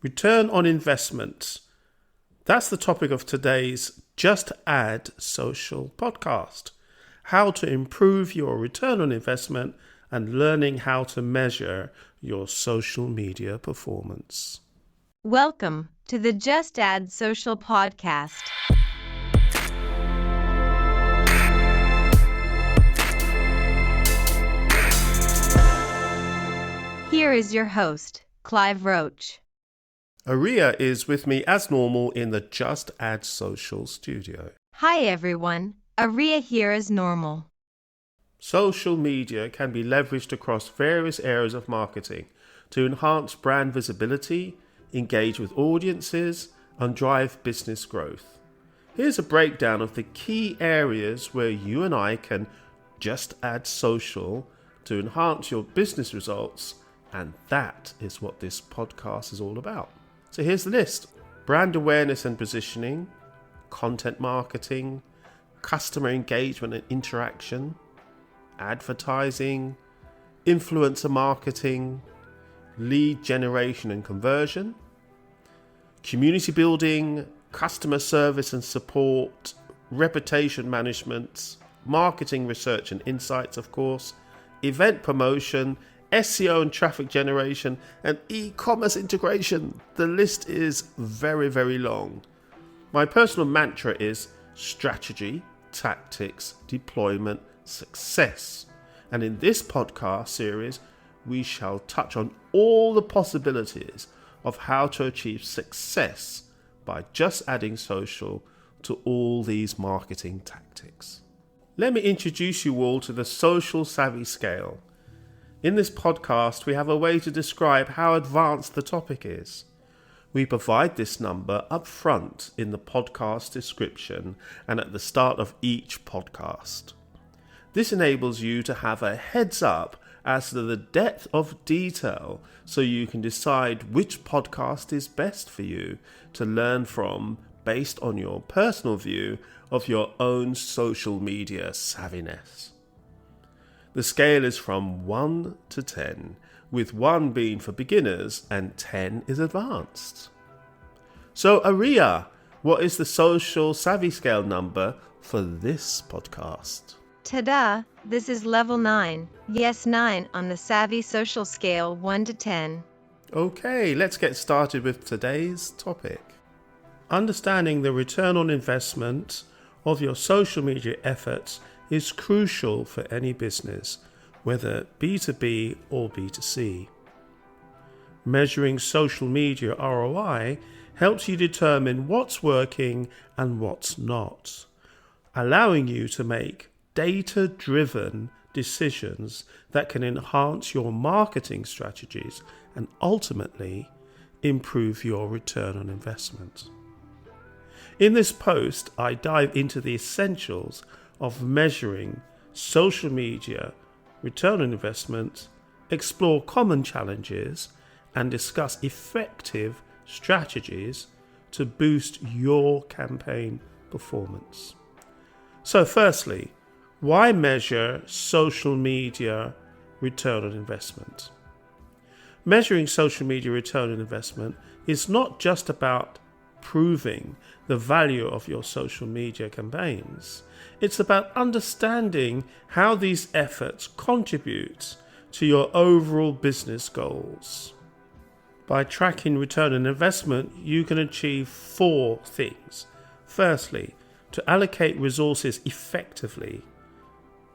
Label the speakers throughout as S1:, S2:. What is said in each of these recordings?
S1: Return on investment. That's the topic of today's Just Add Social podcast. How to improve your return on investment and learning how to measure your social media performance.
S2: Welcome to the Just Add Social podcast. Here is your host, Clive Roach.
S1: Aria is with me as normal in the Just Add Social studio.
S2: Hi everyone, Aria here as normal.
S1: Social media can be leveraged across various areas of marketing to enhance brand visibility, engage with audiences, and drive business growth. Here's a breakdown of the key areas where you and I can just add social to enhance your business results, and that is what this podcast is all about. So here's the list: brand awareness and positioning, content marketing, customer engagement and interaction, advertising, influencer marketing, lead generation and conversion, community building, customer service and support, reputation management, marketing research and insights, of course, event promotion, SEO and traffic generation, and e-commerce integration. The list is very, very long. My personal mantra is strategy, tactics, deployment, success. And in this podcast series, we shall touch on all the possibilities of how to achieve success by just adding social to all these marketing tactics. Let me introduce you all to the Social Savvy Scale. In this podcast, we have a way to describe how advanced the topic is. We provide this number up front in the podcast description and at the start of each podcast. This enables you to have a heads up as to the depth of detail so you can decide which podcast is best for you to learn from based on your personal view of your own social media savviness. The scale is from 1 to 10, with 1 being for beginners and 10 is advanced. So Aria, what is the Social Savvy Scale number for this podcast?
S2: Ta-da! This is level 9. Yes, 9 on the Savvy Social Scale 1 to 10.
S1: Okay, let's get started with today's topic. Understanding the return on investment of your social media efforts is crucial for any business, whether B2B or B2C. Measuring social media ROI helps you determine what's working and what's not, allowing you to make data-driven decisions that can enhance your marketing strategies and ultimately improve your return on investment. In this post, I dive into the essentials of measuring social media return on investment, explore common challenges, and discuss effective strategies to boost your campaign performance. So firstly, why measure social media return on investment? Measuring social media return on investment is not just about proving the value of your social media campaigns. It's about understanding how these efforts contribute to your overall business goals. By tracking return on investment, you can achieve 4 things. Firstly, to allocate resources effectively.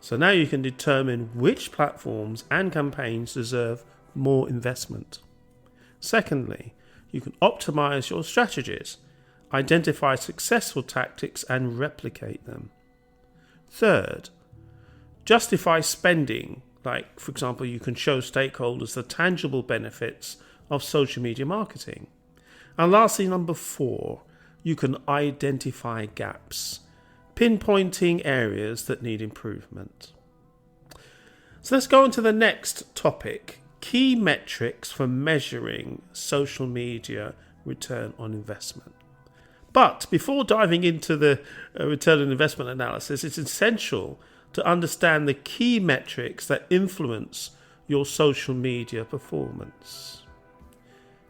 S1: So now you can determine which platforms and campaigns deserve more investment. Secondly, you can optimize your strategies, identify successful tactics and replicate them. Third, justify spending. Like, for example, you can show stakeholders the tangible benefits of social media marketing. And lastly, number 4, you can identify gaps, pinpointing areas that need improvement. So let's go on to the next topic, key metrics for measuring social media return on investment. But before diving into the return on investment analysis, it's essential to understand the key metrics that influence your social media performance.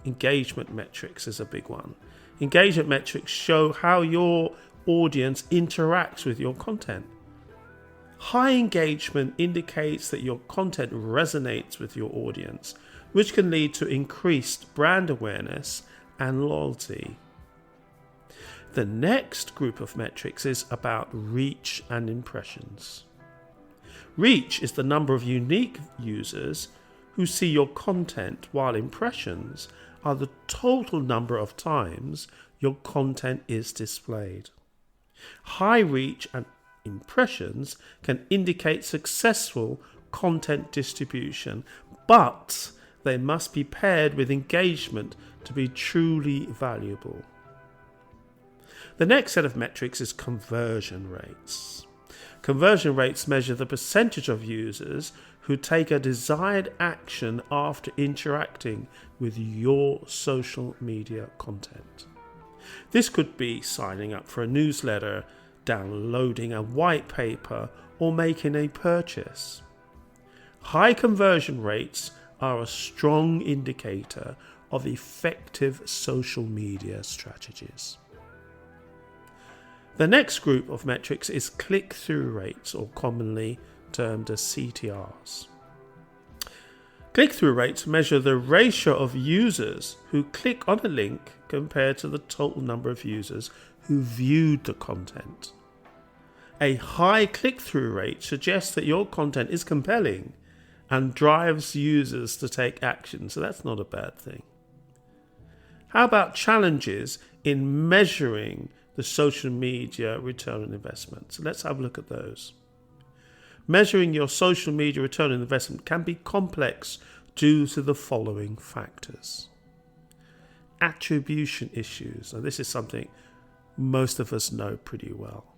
S1: engagement metrics is a big one. Engagement metrics show how your audience interacts with your content. High engagement indicates that your content resonates with your audience, which can lead to increased brand awareness and loyalty. The next group of metrics is about reach and impressions. Reach is the number of unique users who see your content, while impressions are the total number of times your content is displayed. High reach and impressions can indicate successful content distribution, but they must be paired with engagement to be truly valuable. The next set of metrics is conversion rates. Conversion rates measure the percentage of users who take a desired action after interacting with your social media content. This could be signing up for a newsletter, downloading a white paper, or making a purchase. High conversion rates are a strong indicator of effective social media strategies. The next group of metrics is click-through rates, or commonly termed as CTRs. Click-through rates measure the ratio of users who click on a link compared to the total number of users who viewed the content. A high click-through rate suggests that your content is compelling and drives users to take action, so that's not a bad thing. How about challenges in measuring the social media return on investment? So let's have a look at those. Measuring your social media return on investment can be complex due to the following factors. Attribution issues, and this is something most of us know pretty well.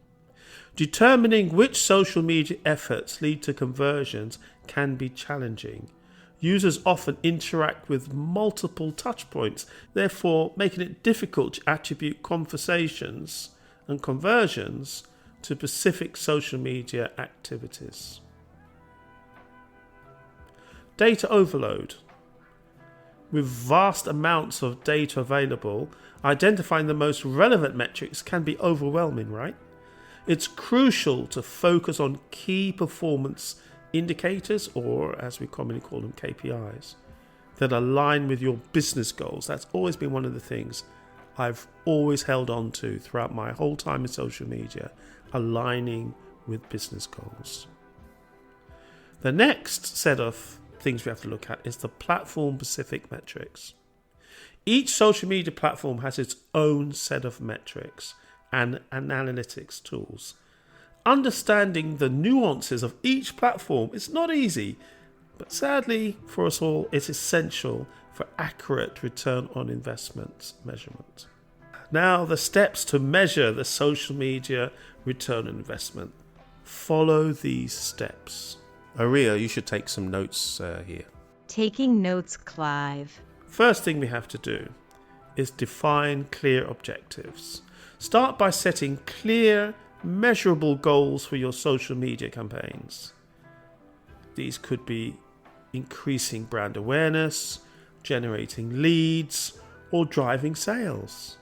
S1: Determining which social media efforts lead to conversions can be challenging. Users often interact with multiple touchpoints, therefore making it difficult to attribute conversations and conversions to specific social media activities. Data overload. With vast amounts of data available, identifying the most relevant metrics can be overwhelming, right? It's crucial to focus on key performance indicators, or as we commonly call them, KPIs, that align with your business goals. That's always been one of the things I've always held on to throughout my whole time in social media, aligning with business goals. The next set of things we have to look at is the platform-specific metrics. Each social media platform has its own set of metrics and analytics tools. Understanding the nuances of each platform is not easy, but sadly for us all, it's essential for accurate return on investment measurement. Now, the steps to measure the social media return on investment. Follow these steps. Aria, you should take some notes here.
S2: Taking notes, Clive.
S1: First thing we have to do is define clear objectives. Start by setting clear, measurable goals for your social media campaigns. These could be increasing brand awareness, generating leads, or driving sales.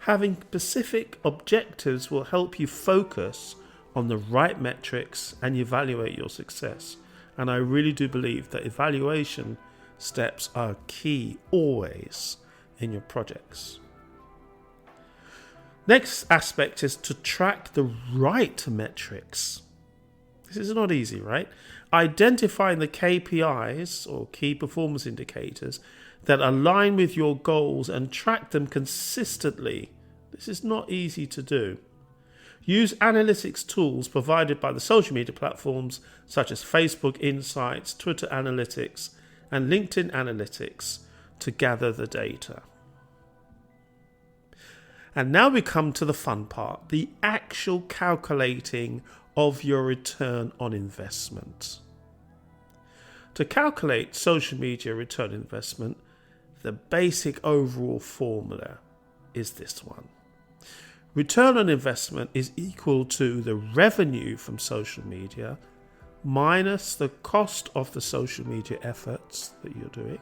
S1: Having specific objectives will help you focus on the right metrics and evaluate your success. And I really do believe that evaluation steps are key always in your projects. Next aspect is to track the right metrics. This is not easy, right? Identifying the KPIs, or key performance indicators, that align with your goals and track them consistently. This is not easy to do. Use analytics tools provided by the social media platforms such as Facebook Insights, Twitter Analytics, and LinkedIn Analytics to gather the data. And now we come to the fun part, the actual calculating of your return on investment. To calculate social media return on investment, the basic overall formula is this one. Return on investment is equal to the revenue from social media minus the cost of the social media efforts that you're doing,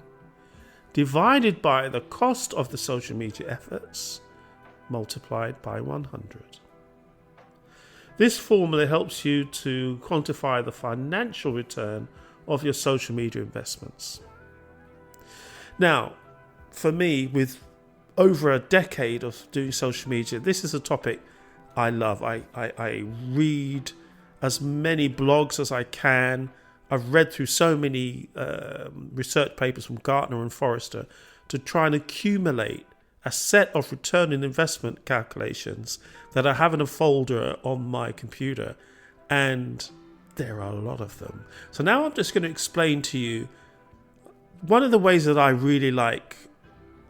S1: divided by the cost of the social media efforts multiplied by 100. This formula helps you to quantify the financial return of your social media investments. Now, for me, with over a decade of doing social media, this is a topic I love. I read as many blogs as I can. I've read through so many research papers from Gartner and Forrester to try and accumulate a set of return on investment calculations that I have in a folder on my computer. And there are a lot of them. So now I'm just going to explain to you one of the ways that I really like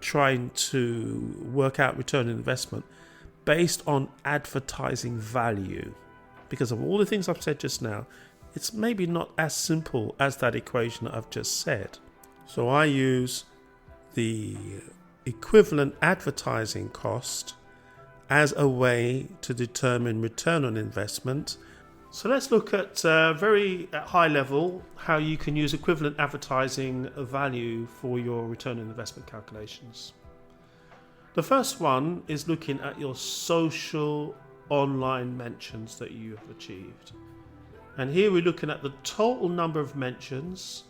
S1: trying to work out return on investment based on advertising value. Because of all the things I've said just now, it's maybe not as simple as that equation that I've just said. So I use the equivalent advertising cost as a way to determine return on investment. So let's look at very high level how you can use equivalent advertising value for your return on investment calculations. The first one is looking at your social online mentions that you have achieved. And here we're looking at the total number of mentions,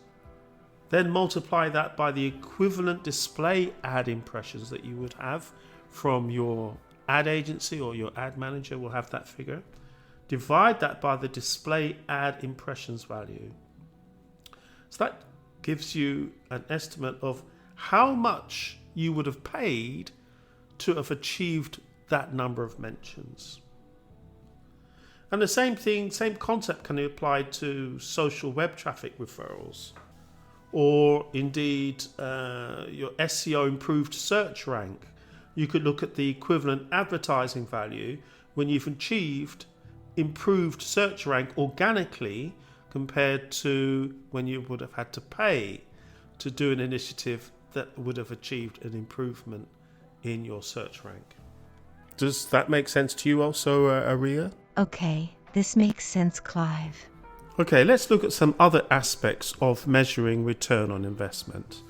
S1: then multiply that by the equivalent display ad impressions that you would have from your ad agency, or your ad manager will have that figure. Divide that by the display ad impressions value. So that gives you an estimate of how much you would have paid to have achieved that number of mentions. And the same concept can be applied to social web traffic referrals, or indeed your SEO improved search rank. You could look at the equivalent advertising value when you've achieved improved search rank organically compared to when you would have had to pay to do an initiative that would have achieved an improvement in your search rank. Does that make sense to you also, Aria?
S2: Okay, this makes sense, Clive.
S1: Okay, let's look at some other aspects of measuring return on investment.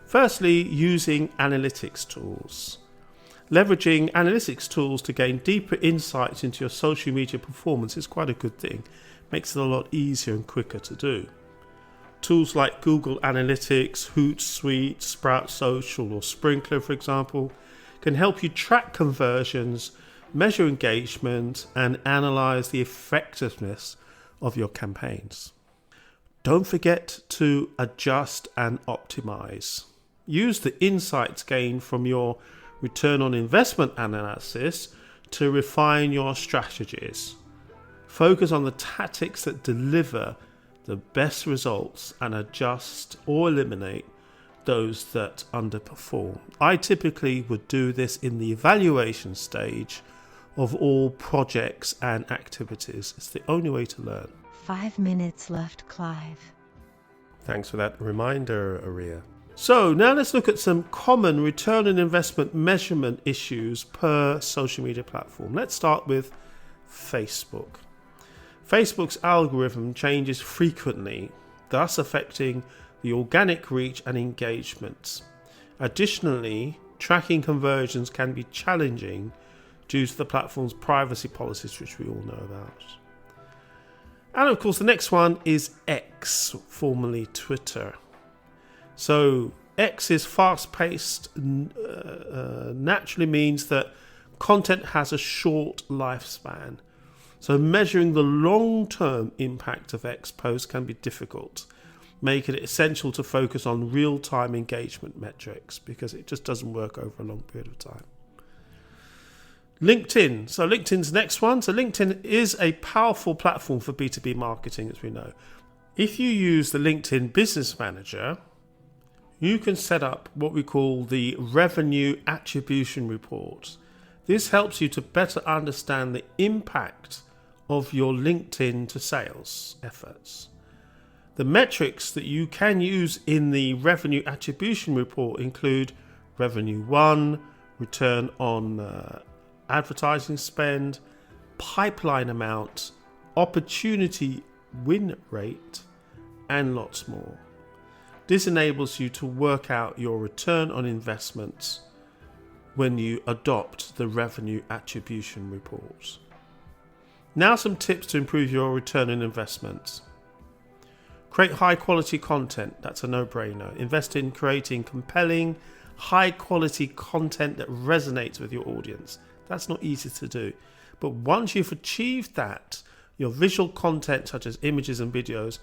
S1: Firstly, using analytics tools. Leveraging analytics tools to gain deeper insights into your social media performance is quite a good thing. Makes it a lot easier and quicker to do. Tools like Google Analytics, Hootsuite, Sprout Social, or Sprinkler, for example, can help you track conversions, measure engagement, and analyze the effectiveness of your campaigns. Don't forget to adjust and optimize. Use the insights gained from your return on investment analysis to refine your strategies. Focus on the tactics that deliver the best results and adjust or eliminate those that underperform. I typically would do this in the evaluation stage of all projects and activities. It's the only way to learn.
S2: 5 minutes left, Clive.
S1: Thanks for that reminder, Aria. So now let's look at some common return on investment measurement issues per social media platform. Let's start with Facebook. Facebook's algorithm changes frequently, thus affecting the organic reach and engagement. Additionally, tracking conversions can be challenging due to the platform's privacy policies, which we all know about. And of course, the next one is X, formerly Twitter. So X's fast-paced naturally means that content has a short lifespan. So measuring the long-term impact of X posts can be difficult, making it essential to focus on real-time engagement metrics because it just doesn't work over a long period of time. LinkedIn. So LinkedIn's next one. So LinkedIn is a powerful platform for B2B marketing, as we know. If you use the LinkedIn Business Manager, you can set up what we call the Revenue Attribution Report. This helps you to better understand the impact of your LinkedIn to sales efforts. The metrics that you can use in the Revenue Attribution Report include revenue won, return on advertising spend, pipeline amount, opportunity win rate, and lots more. This enables you to work out your return on investments when you adopt the revenue attribution report. Now some tips to improve your return on investments. Create high quality content. That's a no-brainer. Invest in creating compelling, high quality content that resonates with your audience. That's not easy to do. But once you've achieved that, your visual content such as images and videos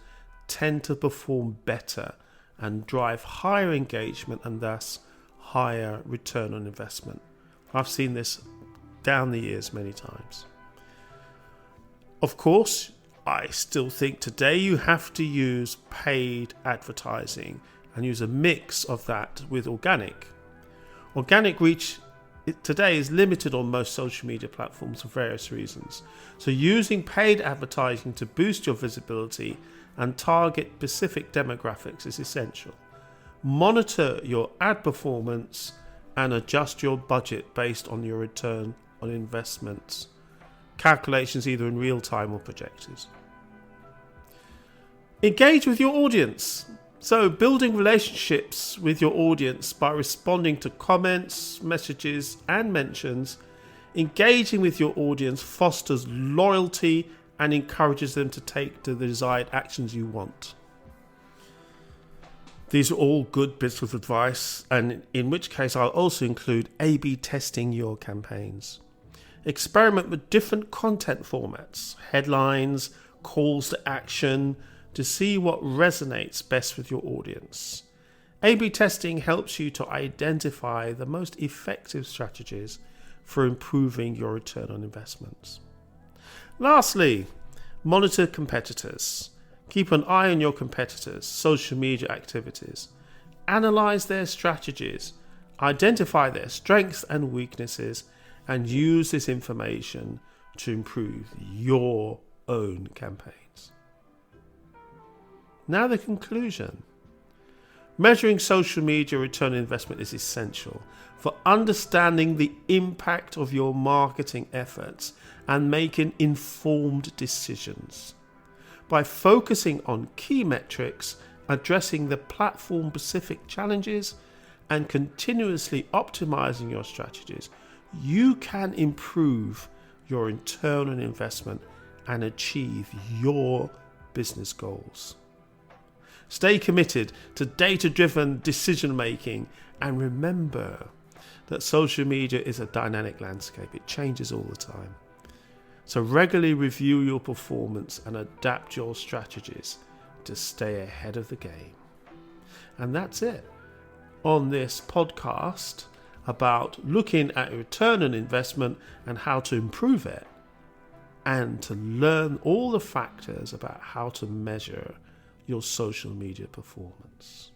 S1: tend to perform better and drive higher engagement and thus higher return on investment. I've seen this down the years many times. Of course, I still think today you have to use paid advertising and use a mix of that with organic. Organic reach today is limited on most social media platforms for various reasons. So using paid advertising to boost your visibility and target specific demographics is essential. Monitor your ad performance and adjust your budget based on your return on investments calculations either in real time or projected. Engage with your audience. So building relationships with your audience by responding to comments, messages and mentions. Engaging with your audience fosters loyalty and encourages them to take the desired actions you want. These are all good bits of advice, and in which case I'll also include A/B testing your campaigns. Experiment with different content formats, headlines, calls to action, to see what resonates best with your audience. A/B testing helps you to identify the most effective strategies for improving your return on investments. Lastly, monitor competitors. Keep an eye on your competitors' social media activities. Analyze their strategies, identify their strengths and weaknesses, and use this information to improve your own campaigns. Now the conclusion. Measuring social media return on investment is essential for understanding the impact of your marketing efforts and making informed decisions. By focusing on key metrics, addressing the platform-specific challenges, and continuously optimizing your strategies, you can improve your return on investment and achieve your business goals. Stay committed to data-driven decision-making and remember that social media is a dynamic landscape. It changes all the time. So regularly review your performance and adapt your strategies to stay ahead of the game. And that's it on this podcast about looking at return on investment and how to improve it, and to learn all the factors about how to measure your social media performance.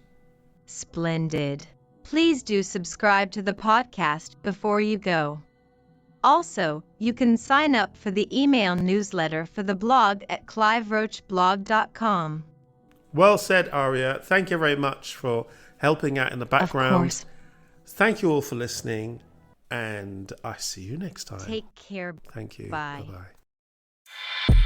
S2: Splendid. Please do subscribe to the podcast before you go. Also, you can sign up for the email newsletter for the blog at cliveroachblog.com.
S1: Well said, Aria. Thank you very much for helping out in the background.
S2: Of course.
S1: Thank you all for listening, and I see you next time.
S2: Take care.
S1: Thank you.
S2: Bye.
S1: Bye-bye.